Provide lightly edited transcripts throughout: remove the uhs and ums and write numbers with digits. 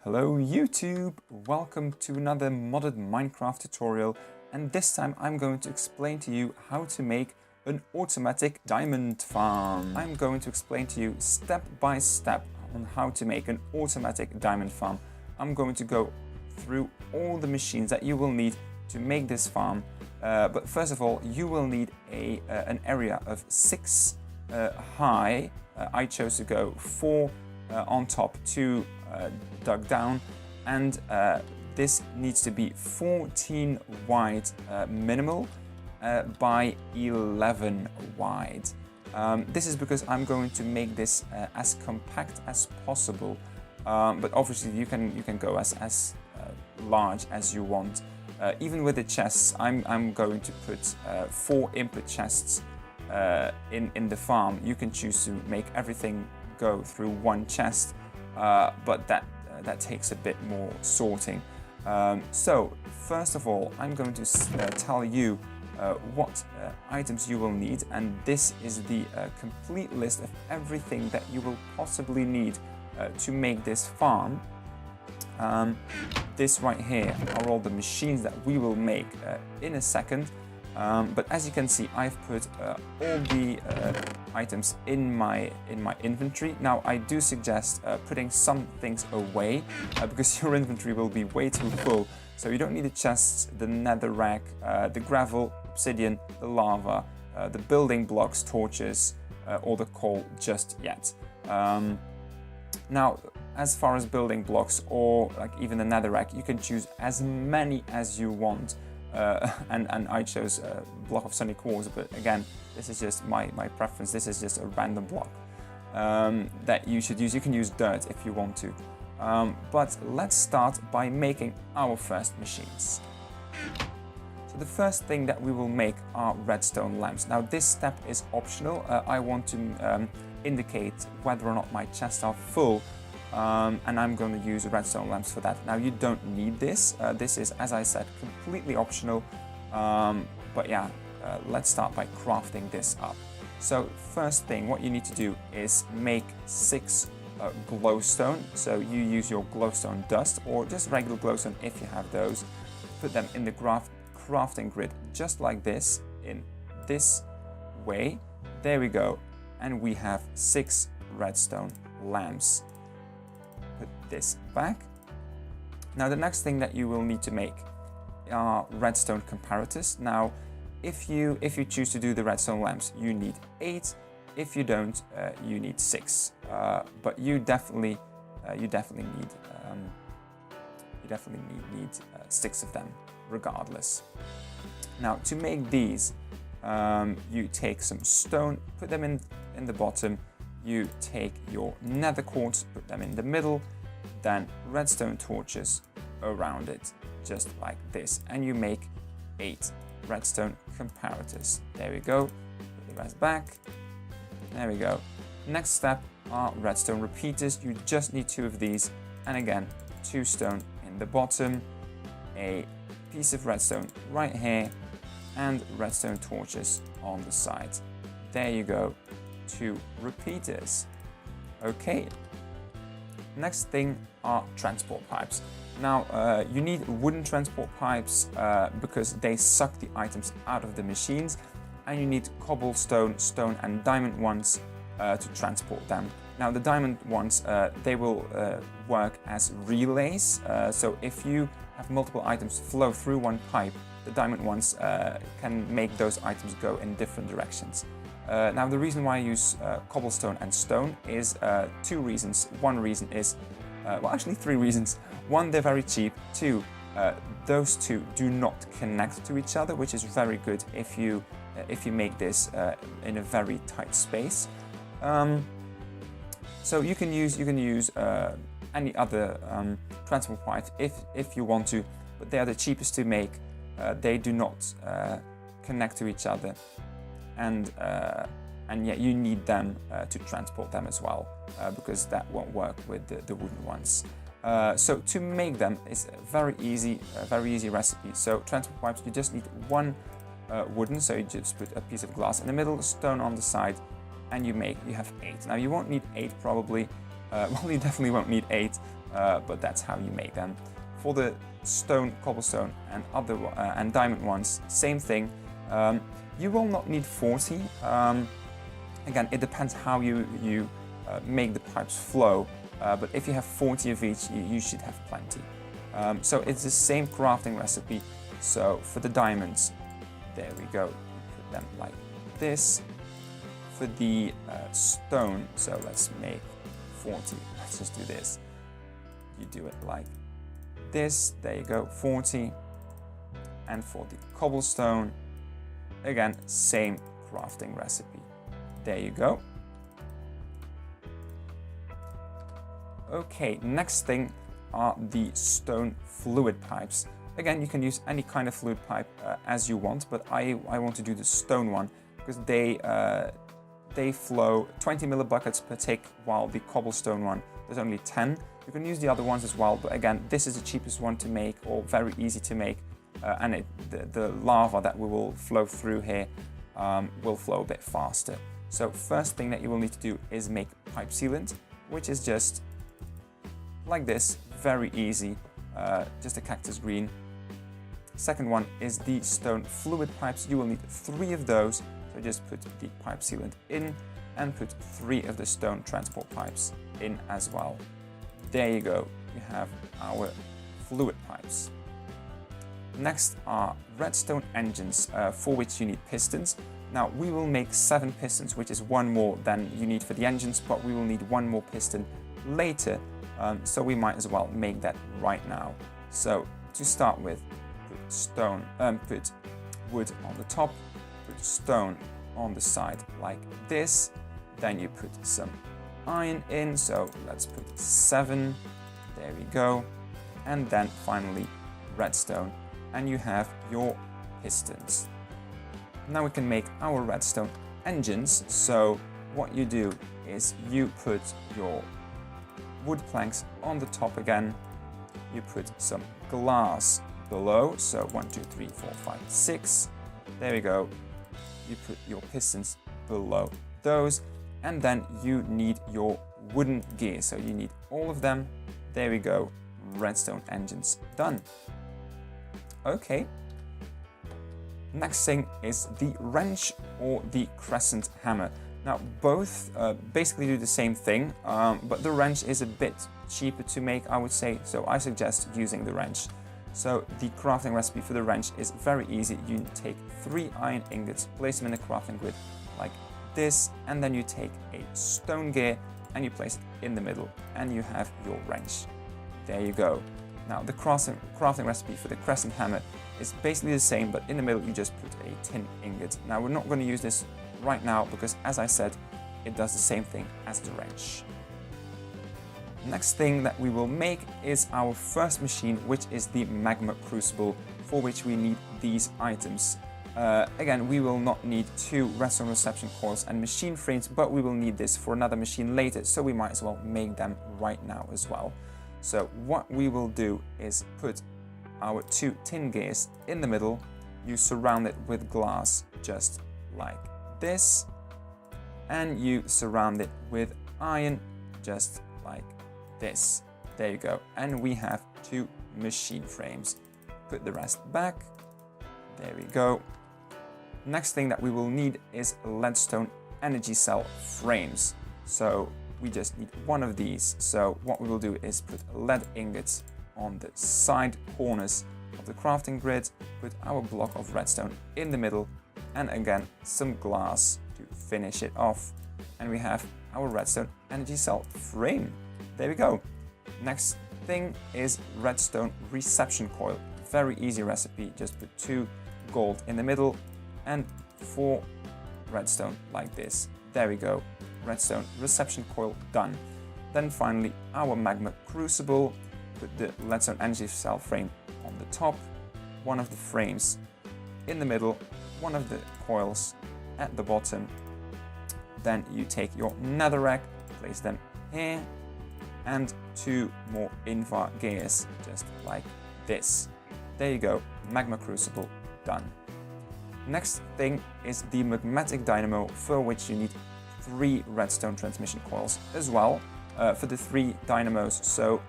Hello YouTube! Welcome to another modded Minecraft tutorial, and this time I'm going to explain to you how to make an automatic diamond farm. I'm going to explain to you step by step on how to make an automatic diamond farm. I'm going to go through all the machines that you will need to make this farm, but first of all you will need an area of 6 high. I chose to go 4 on top, 2 dug down, and this needs to be 14 wide minimal by 11 wide. This is because I'm going to make this as compact as possible, but obviously you can go as large as you want. Even with the chests, I'm going to put 4 input chests in the farm. You can choose to make everything go through one chest, but that takes a bit more sorting. So first of all, I'm going to tell you what items you will need, and this is the complete list of everything that you will possibly need to make this farm. This right here are all the machines that we will make in a second. But as you can see, I've put all the items in my inventory. Now I do suggest putting some things away because your inventory will be way too full. So you don't need the chests, the netherrack, the gravel, obsidian, the lava, the building blocks, torches, or the coal just yet. Now, as far as building blocks or like even the netherrack, you can choose as many as you want. And I chose a block of sunny quartz, but again, this is just my preference. This is just a random block that you should use. You can use dirt if you want to. But let's start by making our first machines. So the first thing that we will make are redstone lamps. Now this step is optional. I want to indicate whether or not my chests are full. And I'm going to use redstone lamps for that. Now you don't need this. This is, as I said, completely optional. But yeah, let's start by crafting this up. So first thing, what you need to do is make 6 glowstone. So you use your glowstone dust or just regular glowstone if you have those. Put them in the crafting grid just like this, in this way. There we go. And we have 6 redstone lamps. Put this back. Now the next thing that you will need to make are redstone comparators. Now if you choose to do the redstone lamps, you need 8. If you don't, you need 6. But you definitely need 6 of them regardless. Now to make these, you take some stone, put them in the bottom. You take your nether quartz, put them in the middle, then redstone torches around it, just like this, and you make 8 redstone comparators. There we go. Put the rest back. There we go. Next step are redstone repeaters. You just need 2 of these, and again, 2 stone in the bottom, a piece of redstone right here, and redstone torches on the side. There you go. 2 repeaters. Okay, next thing are transport pipes. Now you need wooden transport pipes because they suck the items out of the machines, and you need cobblestone, stone and diamond ones to transport them. Now the diamond ones, they will work as relays, so if you have multiple items flow through one pipe, the diamond ones can make those items go in different directions. Now the reason why I use cobblestone and stone is 2 reasons. One reason is, well actually 3 reasons. 1, they're very cheap. 2, those 2 do not connect to each other, which is very good if you make this in a very tight space. So you can use any other transport pipe if you want to, but they are the cheapest to make. They do not connect to each other. And yet you need them to transport them as well, because that won't work with the wooden ones. So to make them is a very easy recipe. So transport pipes, you just need 1 wooden, so you just put a piece of glass in the middle, stone on the side, and you have 8. Now you won't need 8 probably. Well, you definitely won't need 8, but that's how you make them. For the stone, cobblestone, and other and diamond ones, same thing. You will not need 40. Again, it depends how you make the pipes flow, but if you have 40 of each, you should have plenty. So it's the same crafting recipe. So for the diamonds, there we go, you put them like this. For the stone, so let's make 40, let's just do this. You do it like this, there you go, 40. And for the cobblestone, again, same crafting recipe. There you go. Okay, next thing are the stone fluid pipes. Again, you can use any kind of fluid pipe as you want, but I want to do the stone one because they flow 20 millibuckets per tick, while the cobblestone one there's only 10. You can use the other ones as well, but again, this is the cheapest one to make, or very easy to make, and the lava that we will flow through here will flow a bit faster. So first thing that you will need to do is make pipe sealant, which is just like this, very easy, just a cactus green. Second one is the stone fluid pipes. You will need 3 of those, so just put the pipe sealant in and put 3 of the stone transport pipes in as well. There you go, you have our fluid pipes. Next are redstone engines, for which you need pistons. Now we will make 7 pistons, which is 1 more than you need for the engines, but we will need 1 more piston later, so we might as well make that right now. So to start with, put wood on the top, put stone on the side like this, then you put some iron in, so let's put 7, there we go, and then finally redstone, and you have your pistons. Now we can make our redstone engines. So what you do is you put your wood planks on the top again, you put some glass below, so 1, 2, 3, 4, 5, 6, there we go, you put your pistons below those, and then you need your wooden gear, so you need all of them, there we go, redstone engines done. Okay, next thing is the wrench or the crescent hammer. Now both basically do the same thing, but the wrench is a bit cheaper to make, I would say, so I suggest using the wrench. So the crafting recipe for the wrench is very easy. You take 3 iron ingots, place them in the crafting grid like this, and then you take a stone gear and you place it in the middle, and you have your wrench. There you go. Now the crafting recipe for the crescent hammer is basically the same, but in the middle you just put a tin ingot. Now we're not going to use this right now because, as I said, it does the same thing as the wrench. Next thing that we will make is our first machine, which is the Magma Crucible, for which we need these items. Again, we will not need 2 redstone reception coils and machine frames, but we will need this for another machine later, so we might as well make them right now as well. So what we will do is put our 2 tin gears in the middle, you surround it with glass just like this, and you surround it with iron just like this. There you go, and we have 2 machine frames. Put the rest back, there we go. Next thing that we will need is leadstone energy cell frames. So we just need 1 of these. So what we will do is put lead ingots on the side corners of the crafting grid, put our block of redstone in the middle, and again some glass to finish it off, and we have our redstone energy cell frame. There we go. Next thing is redstone reception coil. Very easy recipe, just put 2 gold in the middle and 4 redstone like this. There we go, redstone reception coil done. Then finally our Magma Crucible, put the leadstone energy cell frame on the top, 1 of the frames in the middle, 1 of the coils at the bottom. Then you take your netherrack, place them here, and 2 more invar gears just like this. There you go, Magma Crucible done. Next thing is the Magmatic Dynamo, for which you need 3 redstone transmission coils as well, for the 3 dynamos. So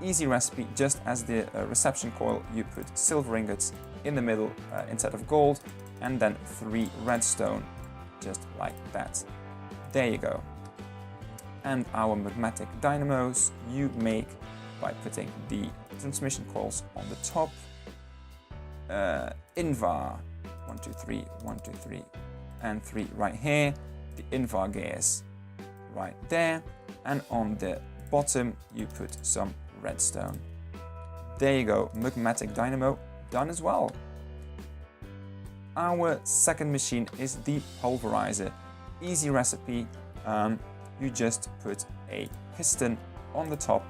easy recipe, just as the reception coil, you put silver ingots in the middle instead of gold, and then 3 redstone, just like that. There you go. And our magmatic dynamos you make by putting the transmission coils on the top, invar 1 2 3 1 2 3 and 3 right here, the invar gears right there, and on the bottom you put some redstone. There you go, magmatic dynamo done as well. Our second machine is the Pulverizer. Easy recipe. You just put a piston on the top,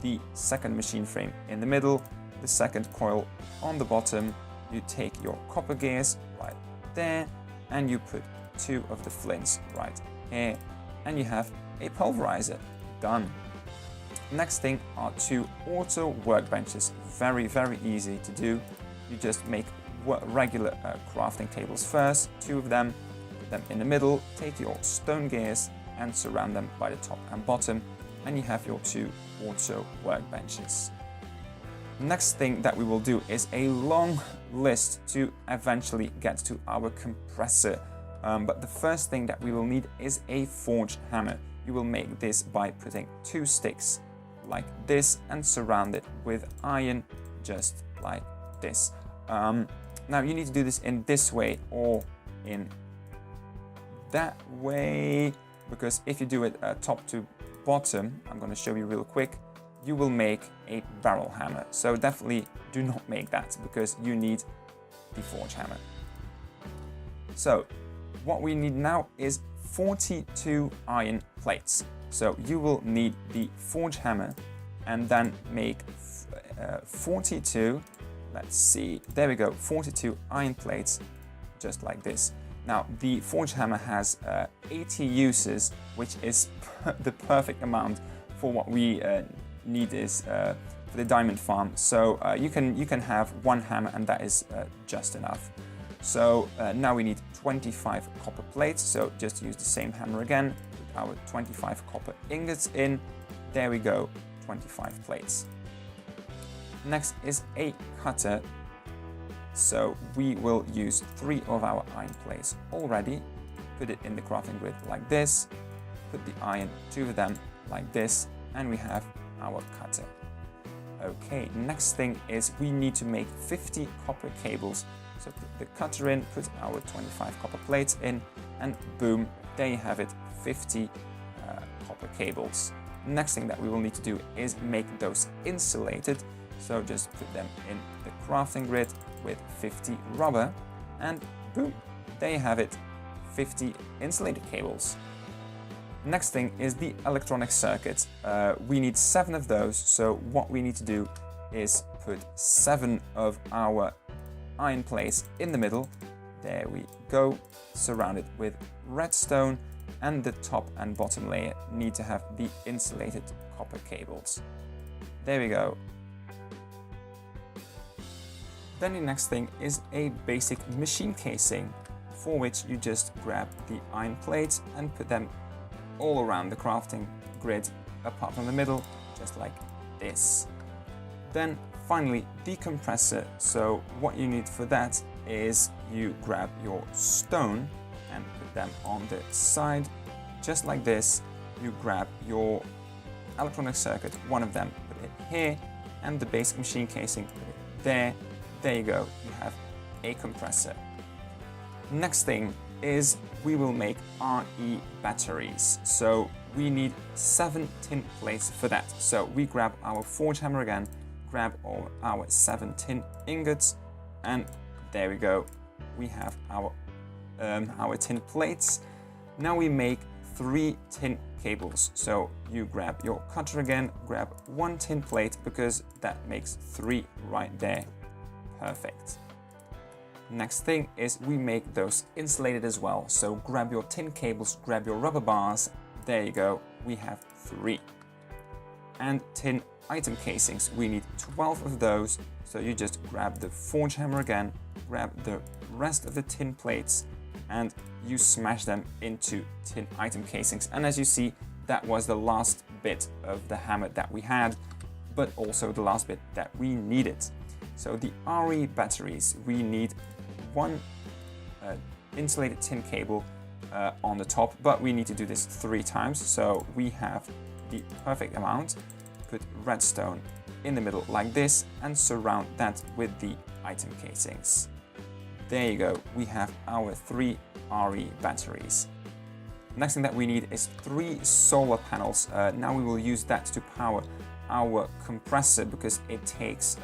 the second machine frame in the middle, the second coil on the bottom. You take your copper gears right there, and you put 2 of the flints right here, and you have a Pulverizer done. Next thing are 2 auto workbenches. Very, very easy to do. You just make regular crafting tables first, 2 of them, put them in the middle, take your stone gears and surround them by the top and bottom, and you have your 2 auto workbenches. Next thing that we will do is a long list to eventually get to our compressor. But the first thing that we will need is a forged hammer. You will make this by putting 2 sticks like this and surround it with iron, just like this. Now you need to do this in this way or in that way, because if you do it top to bottom, I'm going to show you real quick, you will make a barrel hammer. So definitely do not make that, because you need the forge hammer. So what we need now is 42 iron plates. So you will need the forge hammer and then make 42, let's see, there we go, 42 iron plates, just like this. Now the forge hammer has 80 uses, which is the perfect amount for what we need is for the diamond farm. So you can have 1 hammer and that is just enough. So now we need 25 copper plates, so just use the same hammer again, put our 25 copper ingots in, there we go, 25 plates. Next is a cutter, so we will use 3 of our iron plates already, put it in the crafting grid like this, put the iron, 2 of them like this, and we have our cutter. Okay, next thing is we need to make 50 copper cables. So put the cutter in, put our 25 copper plates in, and boom, there you have it, 50 copper cables. Next thing that we will need to do is make those insulated. So just put them in the crafting grid with 50 rubber, and boom, there you have it, 50 insulated cables. Next thing is the electronic circuit. We need 7 of those, so what we need to do is put 7 of our iron plates in the middle, there we go, surround it with redstone, and the top and bottom layer need to have the insulated copper cables. There we go. Then the next thing is a basic machine casing, for which you just grab the iron plates and put them all around the crafting grid, apart from the middle, just like this. Then finally, the compressor. So what you need for that is you grab your stone and put them on the side, just like this. You grab your electronic circuit, one of them, put it here, and the basic machine casing, put it there. There you go, you have a compressor. Next thing is we will make RE batteries. So we need 7 tin plates for that. So we grab our forge hammer again, grab all our 7 tin ingots, and there we go, we have our tin plates. Now we make 3 tin cables. So you grab your cutter again, grab 1 tin plate, because that makes 3 right there. Perfect. Next thing is we make those insulated as well. So grab your tin cables, grab your rubber bars, there you go, we have 3. And tin item casings, we need 12 of those. So you just grab the forge hammer again, grab the rest of the tin plates, and you smash them into tin item casings. And as you see, that was the last bit of the hammer that we had. but also the last bit that we needed. So the RE batteries, we need one insulated tin cable on the top, but we need to do this 3 times. So we have the perfect amount. Put redstone in the middle like this and surround that with the item casings. There you go, we have our 3 RE batteries. Next thing that we need is 3 solar panels. Now we will use that to power our compressor because it takes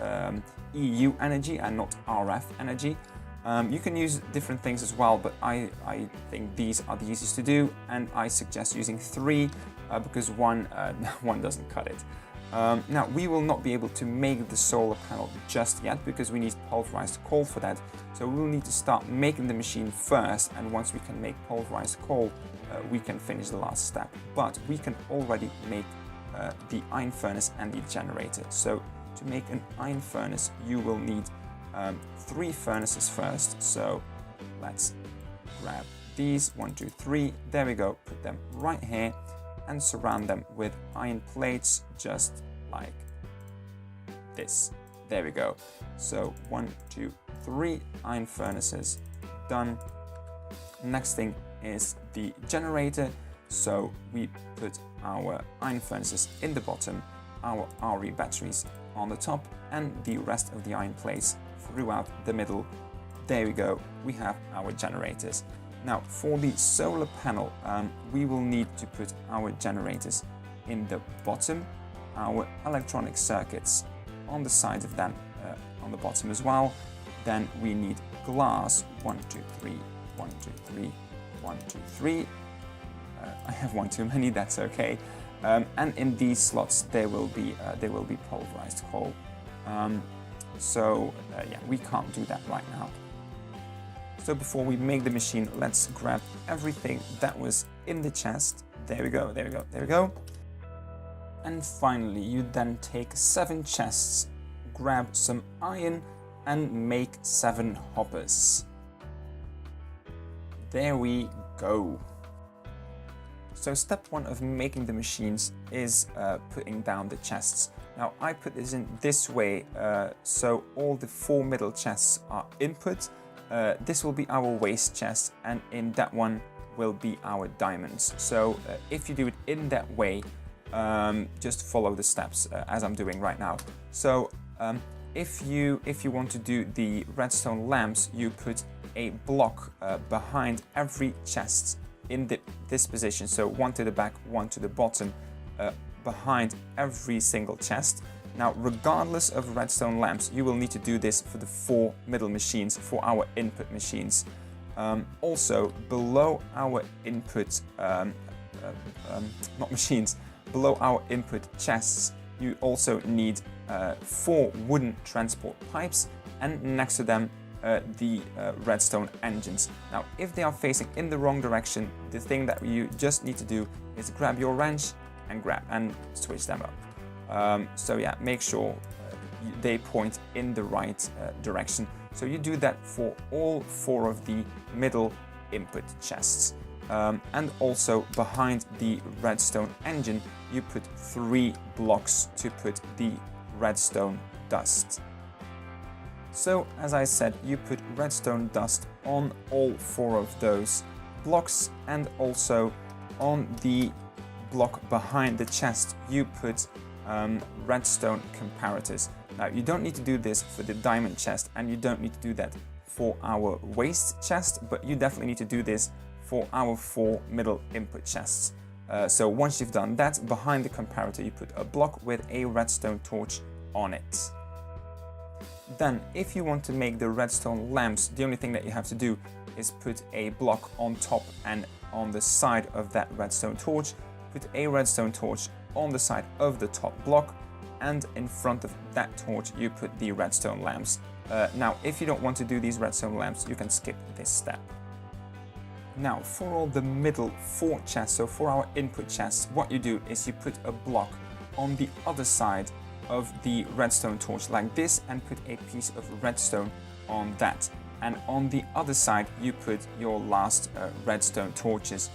EU energy and not RF energy. You can use different things as well, but I think these are the easiest to do, and I suggest using 3 because one doesn't cut it. Now we will not be able to make the solar panel just yet because we need pulverized coal for that. So we will need to start making the machine first, and once we can make pulverized coal, we can finish the last step. But we can already make the iron furnace and the generator. So to make an iron furnace, you will need 3 furnaces first. So let's grab these, 1, 2, 3. There we go. Put them right here and surround them with iron plates, just like this. There we go. So 1, 2, 3 iron furnaces done. Next thing is the generator. So we put our iron furnaces in the bottom, our RE batteries on the top, and the rest of the iron plates throughout the middle. There we go, we have our generators. Now for the solar panel, we will need to put our generators in the bottom, our electronic circuits on the sides of them on the bottom as well. Then we need glass, 1, 2, 3, 1, 2, 3, 1, 2, 3. I have one too many, that's okay. And in these slots there will be pulverized coal. Yeah, we can't do that right now. So before we make the machine, let's grab everything that was in the chest. There we go, there we go, there we go. And finally, you then take 7 chests, grab some iron, and make 7 hoppers. There we go. So step 1 of making the machines is putting down the chests. Now I put this in this way, so all the 4 middle chests are input. This will be our waste chest, and in that one will be our diamonds. So if you do it in that way, just follow the steps as I'm doing right now. So if you want to do the redstone lamps, you put a block behind every chest in this position. So 1 to the back, 1 to the bottom, behind every single chest. Now, regardless of redstone lamps, you will need to do this for the 4 middle machines, for our input machines. Also, below our input, not machines, below our input chests, you also need 4 wooden transport pipes, and next to them the redstone engines. Now, if they are facing in the wrong direction, the thing that you just need to do is grab your wrench and switch them up. So yeah, make sure they point in the right direction. So you do that for all 4 of the middle input chests. And also behind the redstone engine, you put 3 blocks to put the redstone dust. So as I said, you put redstone dust on all 4 of those blocks, and also on the block behind the chest you put redstone comparators. Now you don't need to do this for the diamond chest, and you don't need to do that for our waste chest, but you definitely need to do this for our 4 middle input chests. So once you've done that, behind the comparator you put a block with a redstone torch on it. Then if you want to make the redstone lamps, the only thing that you have to do is put a block on top and on the side of that redstone torch. Put a redstone torch on the side of the top block, and in front of that torch you put the redstone lamps. Now if you don't want to do these redstone lamps, you can skip this step. Now for all the middle 4 chests, so for our input chests, what you do is you put a block on the other side of the redstone torch like this, and put a piece of redstone on that, and on the other side you put your last redstone torches,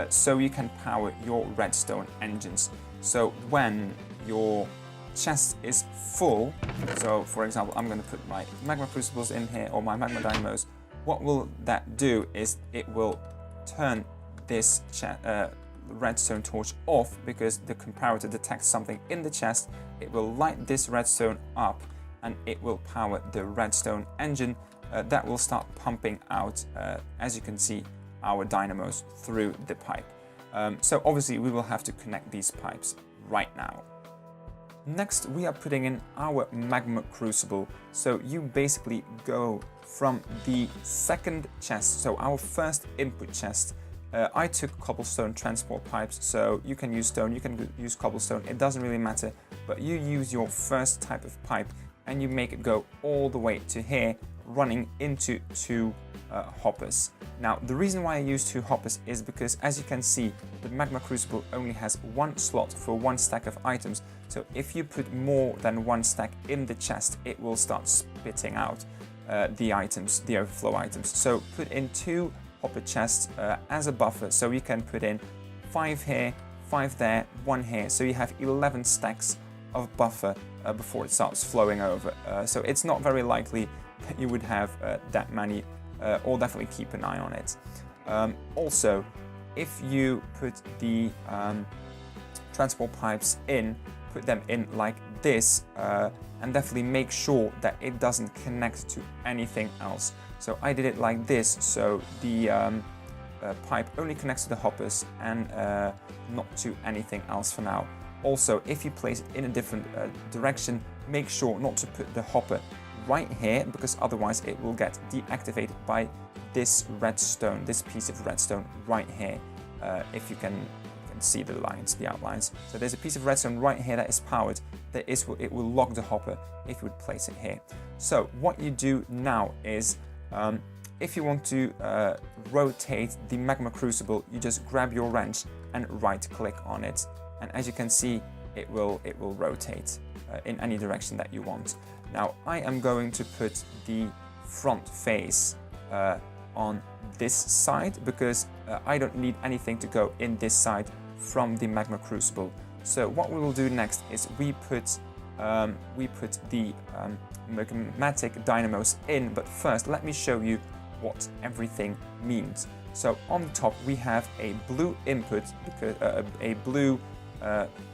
so you can power your redstone engines. So when your chest is full, so for example, I'm going to put my Magma Crucibles in here, or my Magma Dynamos, what will that do is it will turn this redstone torch off, because the comparator detects something in the chest. It will light this redstone up and it will power the redstone engine that will start pumping out, as you can see, our dynamos through the pipe. So obviously we will have to connect these pipes right now. Next, we are putting in our Magma Crucible. So you basically go from the second chest, so our first input chest. I took cobblestone transport pipes, so you can use stone, you can use cobblestone, it doesn't really matter, but you use your first type of pipe and you make it go all the way to here, running into two hoppers. Now, the reason why I use two hoppers is because, as you can see, the Magma Crucible only has one slot for one stack of items. So if you put more than one stack in the chest, it will start spitting out the items, the overflow items. So put in two hopper chests as a buffer, so you can put in 5 here, 5 there, 1 here, so you have 11 stacks of buffer before it starts flowing over. So it's not very likely that you would have that many, or definitely keep an eye on it. Also, if you put the transport pipes in, put them in like this, and definitely make sure that it doesn't connect to anything else. So I did it like this, so the pipe only connects to the hoppers and not to anything else for now. Also, if you place it in a different direction, make sure not to put the hopper right here, because otherwise it will get deactivated by this redstone, this piece of redstone right here. If you can see the lines, the outlines. So there's a piece of redstone right here that is powered. It will lock the hopper if you would place it here. So what you do now is, if you want to rotate the Magma Crucible, you just grab your wrench and right click on it. And as you can see, it will rotate in any direction that you want. Now I am going to put the front face on this side, because I don't need anything to go in this side from the Magma Crucible. So what we will do next is we put the Magmatic Dynamos in, but first let me show you what everything means. So on the top we have a blue input, because a blue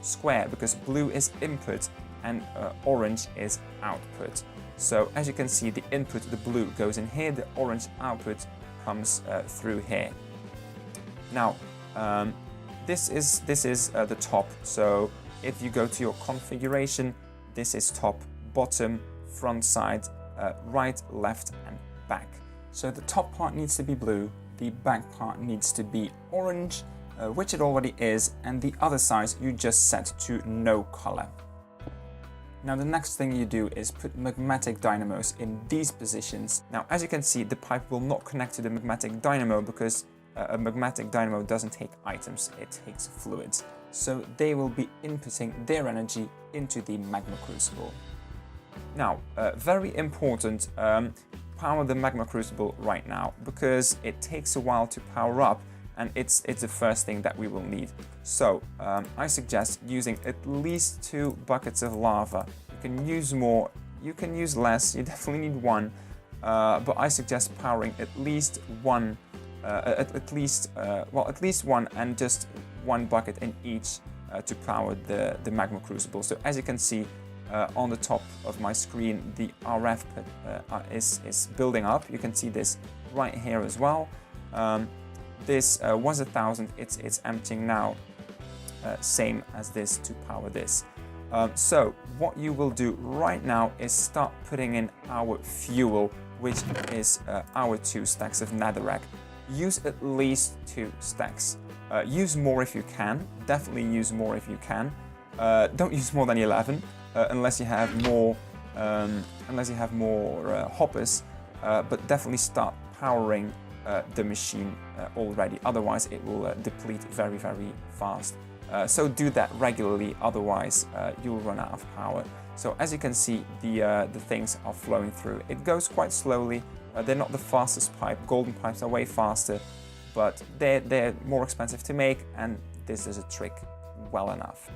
square, because blue is input and orange is output. So as you can see, the input, the blue, goes in here, the orange output comes through here. Now this is the top. So if you go to your configuration, this is top, bottom, front side, right, left and back. So the top part needs to be blue, the back part needs to be orange, which it already is, and the other side you just set to no color. Now the next thing you do is put Magmatic Dynamos in these positions. Now as you can see, the pipe will not connect to the Magmatic Dynamo, because a Magmatic Dynamo doesn't take items, it takes fluids. So they will be inputting their energy into the Magma Crucible. Now, very important, power the Magma Crucible right now, because it takes a while to power up, and it's the first thing that we will need. So I suggest using at least 2 buckets of lava. You can use more, you can use less, you definitely need 1, but I suggest powering at least 1, at least 1, and just 1 bucket in each to power the Magma Crucible. So as you can see on the top of my screen, the RF is building up. You can see this right here as well. This was 1000, it's emptying now, same as this to power this. So what you will do right now is start putting in our fuel, which is our 2 stacks of netherrack. Use at least 2 stacks. Use more if you can, definitely use more if you can. Don't use more than 11 unless you have more hoppers, but definitely start powering the machine already, otherwise it will deplete very fast. So do that regularly, otherwise you'll run out of power. So as you can see, the things are flowing through. It goes quite slowly. They're not the fastest pipe. Golden pipes are way faster, but they're more expensive to make, and this is a trick well enough.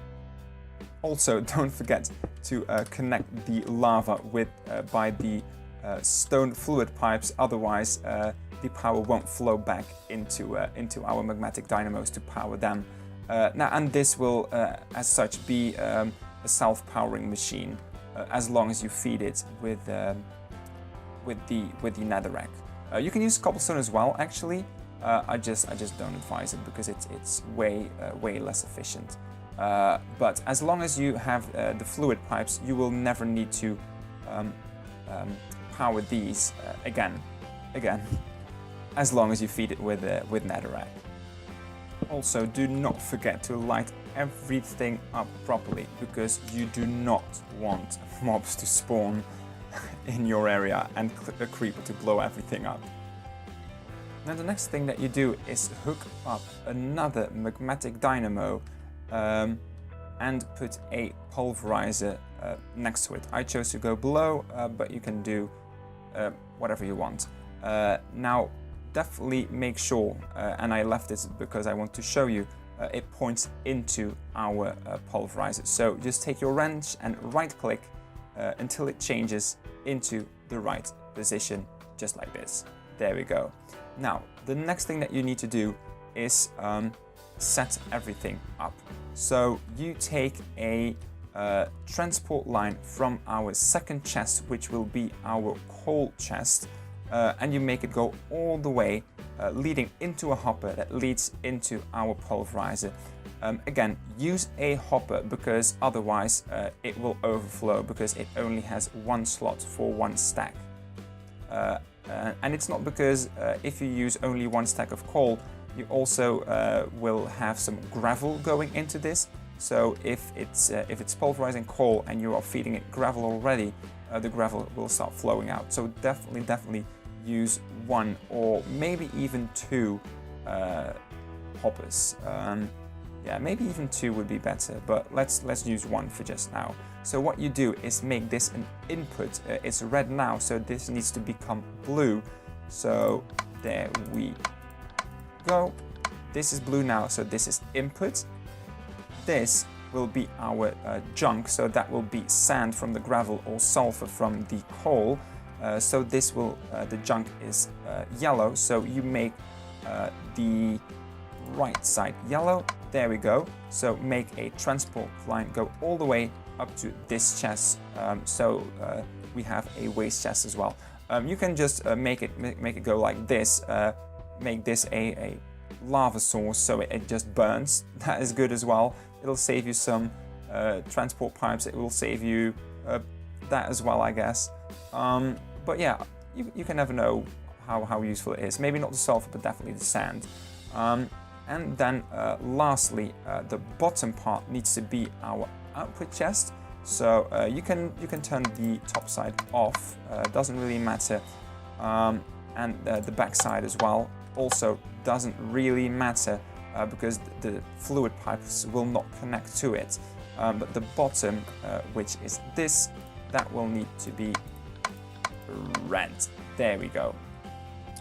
Also, don't forget to connect the lava by the stone fluid pipes, otherwise the power won't flow back into our magmatic dynamos to power them. And this will, as such, be a self-powering machine as long as you feed it with the netherrack. You can use cobblestone as well, actually. I just don't advise it because it's way less efficient. But as long as you have the fluid pipes, you will never need to power these again, as long as you feed it with netherrack. Also, do not forget to light everything up properly, because you do not want mobs to spawn in your area and a creeper to blow everything up. Now the next thing that you do is hook up another magmatic dynamo and put a pulverizer next to it. I chose to go below, but you can do whatever you want. Now definitely make sure, and I left this because I want to show you, it points into our pulverizer. So just take your wrench and right click until it changes into the right position, just like this. There we go. Now the next thing that you need to do is set everything up. So you take a transport line from our second chest, which will be our coal chest, and you make it go all the way, leading into a hopper that leads into our pulverizer. Again, use a hopper because otherwise it will overflow, because it only has one slot for one stack. And it's not because if you use only one stack of coal, you also will have some gravel going into this. So if it's pulverizing coal and you are feeding it gravel already, the gravel will start flowing out. So definitely use one or maybe even two hoppers. Yeah, maybe even two would be better, but let's use one for just now. So what you do is make this an input. It's red now, so this needs to become blue. So there we go. This is blue now, so this is input. This will be our junk, so that will be sand from the gravel or sulfur from the coal. So this will, the junk is yellow, so you make the right side yellow. There we go. So make a transport line go all the way up to this chest. So we have a waste chest as well. You can just make it go like this. Make this a lava source so it just burns. That is good as well. It'll save you some transport pipes. It will save you that as well, I guess. But yeah, you can never know how useful it is. Maybe not the sulfur, but definitely the sand. And then lastly, the bottom part needs to be our output chest. So you can turn the top side off, doesn't really matter. And the back side as well also doesn't really matter because the fluid pipes will not connect to it. But the bottom, which is this, that will need to be red. There we go.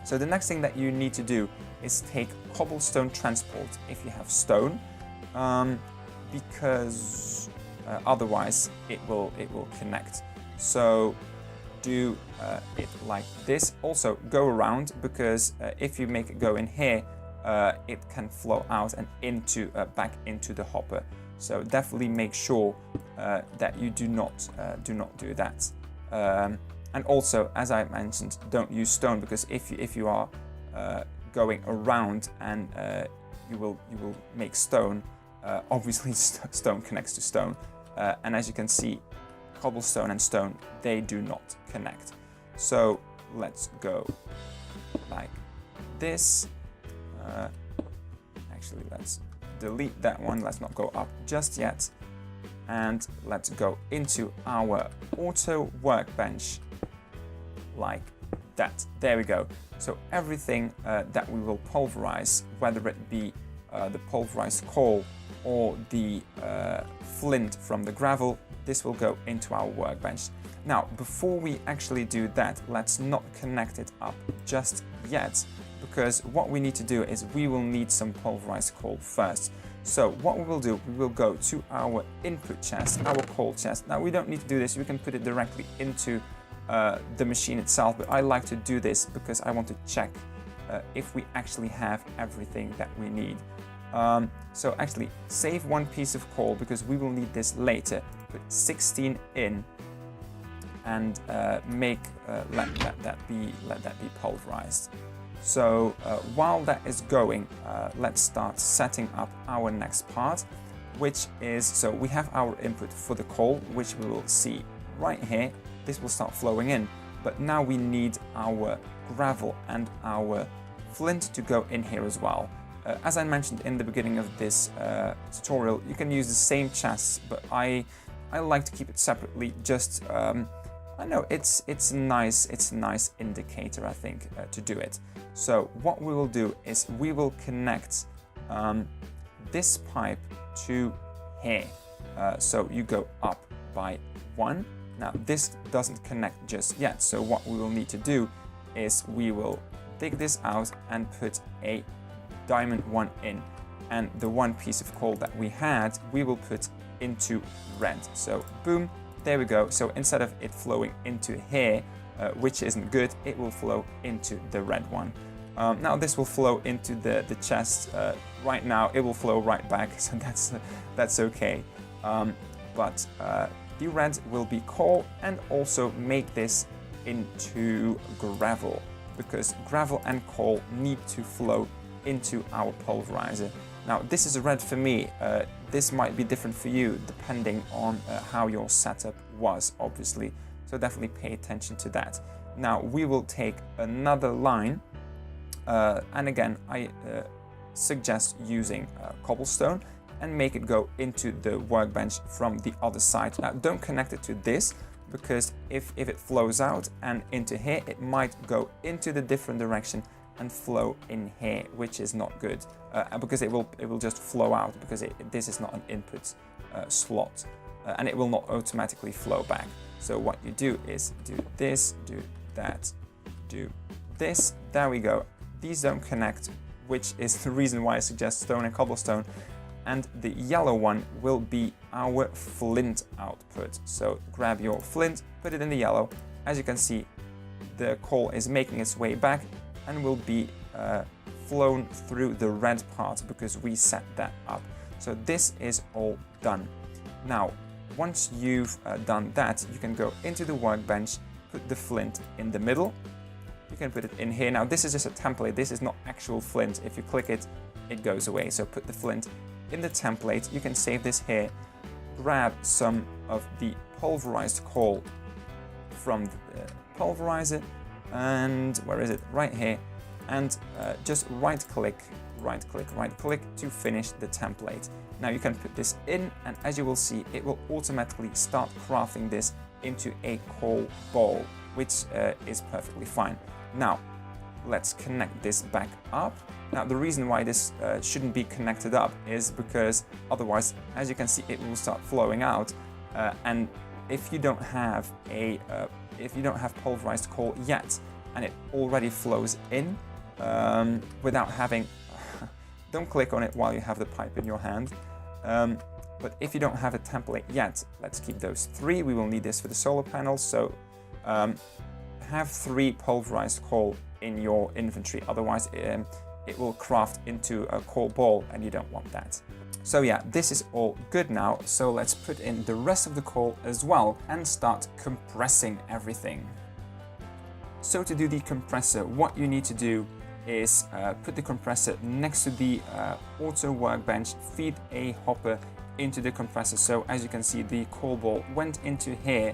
So the next thing that you need to do is take cobblestone transport if you have stone, because otherwise it will connect. So do it like this. Also go around, because if you make it go in here, it can flow out and back into the hopper. So definitely make sure that you do not do that. And also, as I mentioned, don't use stone, because if you are going around and you will make stone, obviously stone connects to stone, and as you can see, cobblestone and stone, they do not connect. So let's go like this. Actually, let's delete that one. Let's not go up just yet, and let's go into our auto workbench like that. There we go. So everything that we will pulverize, whether it be the pulverized coal or the flint from the gravel, this will go into our workbench. Now, before we actually do that, let's not connect it up just yet, because what we need to do is we will need some pulverized coal first. So what we will do, we will go to our input chest, our coal chest. Now we don't need to do this, we can put it directly into the machine itself, but I like to do this because I want to check if we actually have everything that we need. So actually save one piece of coal because we will need this later. Put 16 in and let that be pulverized. So while that is going, let's start setting up our next part, which is, so we have our input for the coal, which we will see right here. This will start flowing in, but now we need our gravel and our flint to go in here as well. As I mentioned in the beginning of this tutorial, you can use the same chests, but I like to keep it separately. Just I know it's a nice indicator, I think, to do it. So what we will do is we will connect this pipe to here. So you go up by 1. Now this doesn't connect just yet, so what we will need to do is we will dig this out and put a diamond 1 in, and the one piece of coal that we had we will put into red. So boom, there we go. So instead of it flowing into here, which isn't good, it will flow into the red one. Now this will flow into the chest. Right now it will flow right back, so that's okay. But the red will be coal, and also make this into gravel, because gravel and coal need to flow into our pulverizer. Now this is a red for me. This might be different for you depending on how your setup was, obviously, so definitely pay attention to that. Now we will take another line, and again I suggest using cobblestone and make it go into the workbench from the other side. Now don't connect it to this, because if it flows out and into here, it might go into the different direction and flow in here, which is not good, because it will just flow out, because this is not an input slot, and it will not automatically flow back. So what you do is do this, do that, do this. There we go. These don't connect, which is the reason why I suggest stone and cobblestone. And the yellow one will be our flint output. So grab your flint, put it in the yellow. As you can see, the coal is making its way back and will be flown through the red part, because we set that up. So this is all done. Now, once you've done that, you can go into the workbench, put the flint in the middle. You can put it in here. Now this is just a template, this is not actual flint. If you click it, it goes away. So put the flint in the template. You can save this here. Grab some of the pulverized coal from the pulverizer, and where is it? Right here. And just right click to finish the template. Now you can put this in, and as you will see, it will automatically start crafting this into a coal ball, which is perfectly fine. Now let's connect this back up. Now the reason why this shouldn't be connected up is because otherwise, as you can see, it will start flowing out, and if you don't have pulverized coal yet and it already flows in without having don't click on it while you have the pipe in your hand, but if you don't have a template yet, let's keep those 3. We will need this for the solar panels, so have 3 pulverized coal in your inventory, otherwise it will craft into a coal ball, and you don't want that. So yeah, this is all good now, so let's put in the rest of the coal as well and start compressing everything. So to do the compressor, what you need to do is put the compressor next to the auto workbench, feed a hopper into the compressor. So as you can see, the coal ball went into here.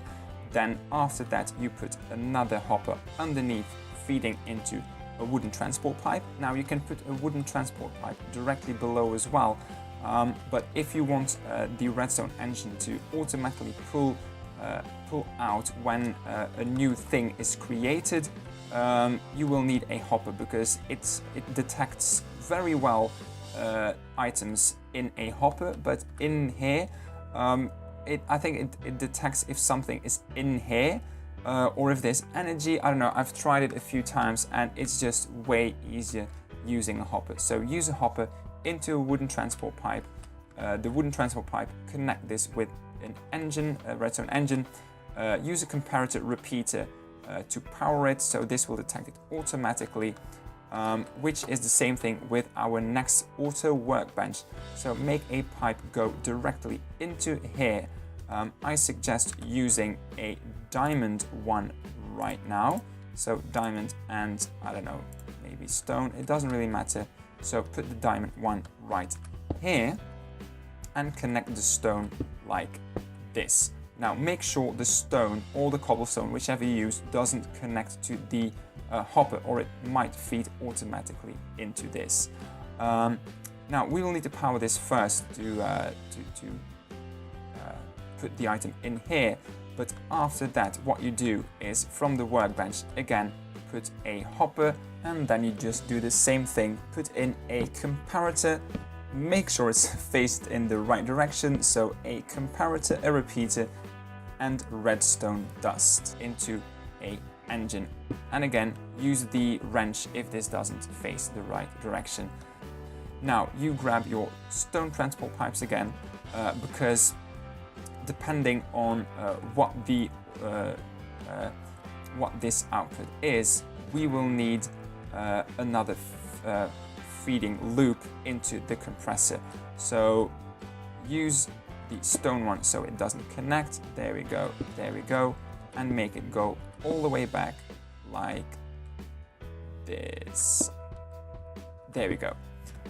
Then after that, you put another hopper underneath, feeding into a wooden transport pipe. Now you can put a wooden transport pipe directly below as well, but if you want the Redstone Engine to automatically pull out when a new thing is created, you will need a hopper, because it detects very well items in a hopper, but in here I think it detects if something is in here, or if there's energy. I don't know, I've tried it a few times and it's just way easier using a hopper. So use a hopper into a wooden transport pipe, the wooden transport pipe, connect this with an engine, a redstone engine, use a comparator repeater to power it, so this will detect it automatically, which is the same thing with our next auto workbench. So make a pipe go directly into here. I suggest using a diamond one right now. So diamond and, I don't know, maybe stone, it doesn't really matter. So put the diamond one right here and connect the stone like this. Now make sure the stone or the cobblestone, whichever you use, doesn't connect to the hopper, or it might feed automatically into this. Now we will need to power this first to put the item in here, but after that what you do is from the workbench again put a hopper, and then you just do the same thing, put in a comparator, make sure it's faced in the right direction, so a comparator, a repeater, and redstone dust into a engine, and again use the wrench if this doesn't face the right direction. Now you grab your stone transport pipes again, because depending on what this output is, we will need another feeding loop into the compressor. So use the stone one so it doesn't connect. There we go, and make it go all the way back like this. There we go.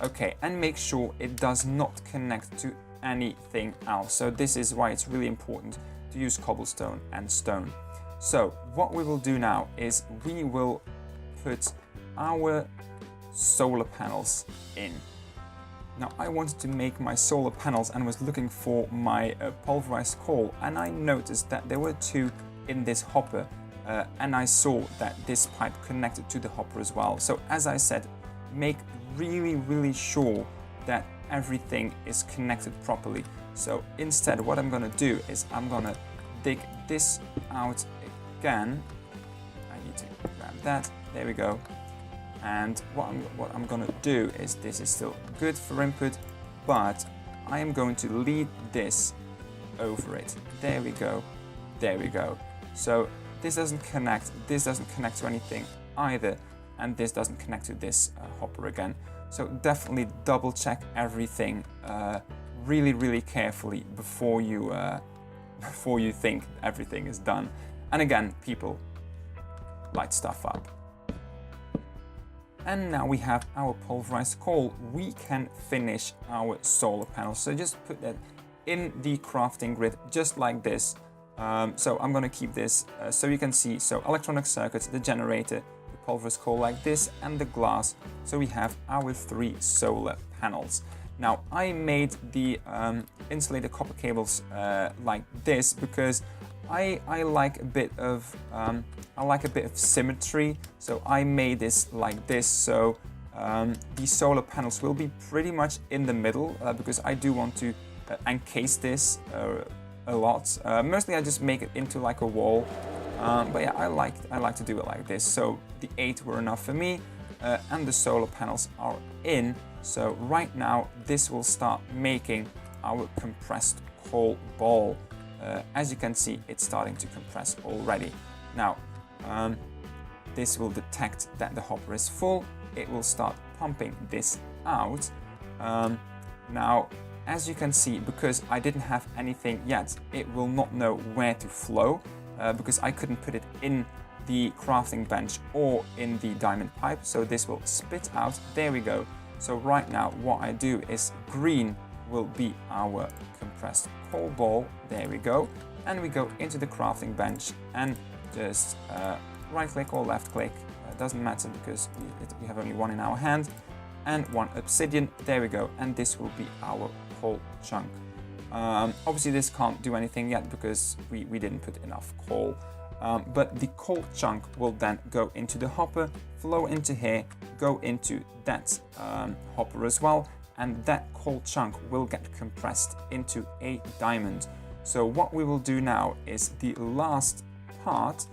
Okay, and make sure it does not connect to anything else. So this is why it's really important to use cobblestone and stone. So what we will do now is we will put our solar panels in. Now I wanted to make my solar panels and was looking for my pulverized coal, and I noticed that there were two in this hopper, and I saw that this pipe connected to the hopper as well. So as I said, make really sure that everything is connected properly. So instead what I'm gonna do is I'm gonna dig this out again. I need to grab that, there we go. And what I'm gonna do is, this is still good for input, but I am going to lead this over it. There we go, there we go. So this doesn't connect to anything either, and this doesn't connect to this hopper again. So definitely double check everything really carefully before you think everything is done. And again, people, light stuff up. And now we have our pulverized coal. We can finish our solar panels. So just put that in the crafting grid, just like this. So I'm gonna keep this so you can see. So electronic circuits, the generator, the pulverized coal like this, and the glass. So we have our 3 solar panels. Now I made the insulated copper cables like this because I like a bit of symmetry. So I made this like this. So the solar panels will be pretty much in the middle because I do want to encase this a lot. Mostly I just make it into like a wall. But yeah, I like to do it like this. So the 8 were enough for me, and the solar panels are in. So right now this will start making our compressed coal ball. As you can see, it's starting to compress already. Now this will detect that the hopper is full. It will start pumping this out. Now as you can see, because I didn't have anything yet, it will not know where to flow because I couldn't put it in the crafting bench or in the diamond pipe. So this will spit out. There we go. So right now what I do is green will be our compressed coal ball. There we go. And we go into the crafting bench and just right click or left click. Doesn't matter because we have only one in our hand, and 1 obsidian. There we go. And this will be our coal chunk. Obviously this can't do anything yet because we didn't put enough coal. But the coal chunk will then go into the hopper, flow into here, go into that hopper as well, and that coal chunk will get compressed into a diamond. So what we will do now is the last part.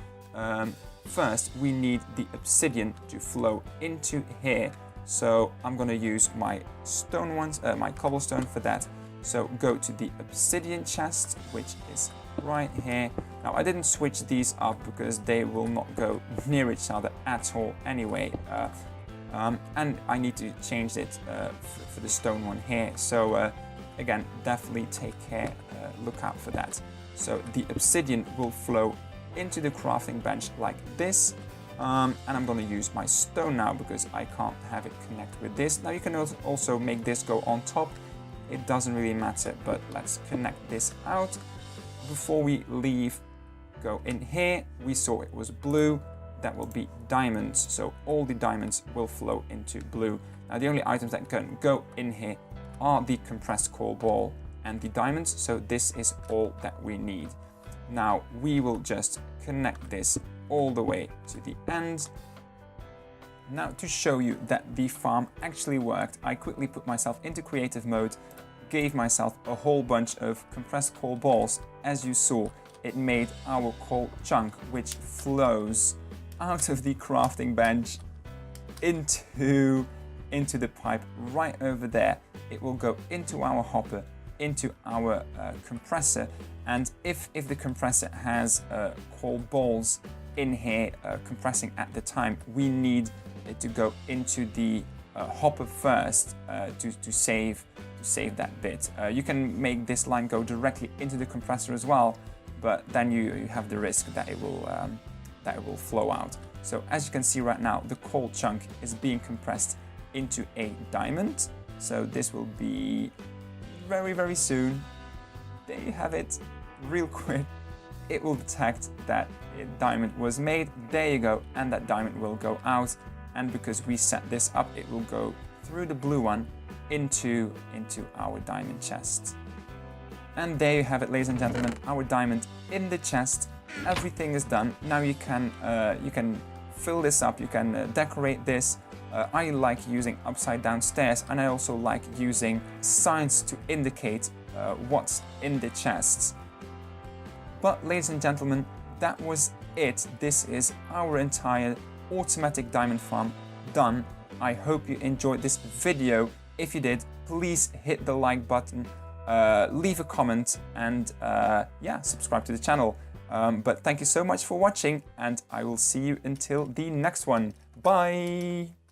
First we need the obsidian to flow into here. So I'm going to use my stone ones, my cobblestone for that. So go to the obsidian chest, which is right here. Now I didn't switch these up because they will not go near each other at all anyway. And I need to change it for the stone one here. So again, definitely take care, look out for that. So the obsidian will flow into the crafting bench like this. And I'm going to use my stone now because I can't have it connect with this. Now you can also make this go on top. It doesn't really matter, but let's connect this out. Before we leave, go in here. We saw it was blue. That will be diamonds. So all the diamonds will flow into blue. Now the only items that can go in here are the compressed coal ball and the diamonds. So this is all that we need. Now we will just connect this all the way to the end. Now to show you that the farm actually worked, I quickly put myself into creative mode, gave myself a whole bunch of compressed coal balls. As you saw, it made our coal chunk, which flows out of the crafting bench into the pipe right over there. It will go into our hopper, into our compressor, and if the compressor has coal balls in here compressing at the time, we need it to go into the hopper first to save that bit. You can make this line go directly into the compressor as well, but then you have the risk that it will flow out. So as you can see right now, the coal chunk is being compressed into a diamond. So this will be very, very soon. There you have it, real quick. It will detect that a diamond was made. There you go, and that diamond will go out. And because we set this up, it will go through the blue one into our diamond chest. And there you have it, ladies and gentlemen, our diamond in the chest. Everything is done. Now you can fill this up, you can decorate this. I like using upside down stairs, and I also like using signs to indicate what's in the chests. But ladies and gentlemen, that was it. This is our entire automatic diamond farm done. I hope you enjoyed this video. If you did, please hit the like button, leave a comment, and yeah, subscribe to the channel. But thank you so much for watching, and I will see you until the next one. Bye!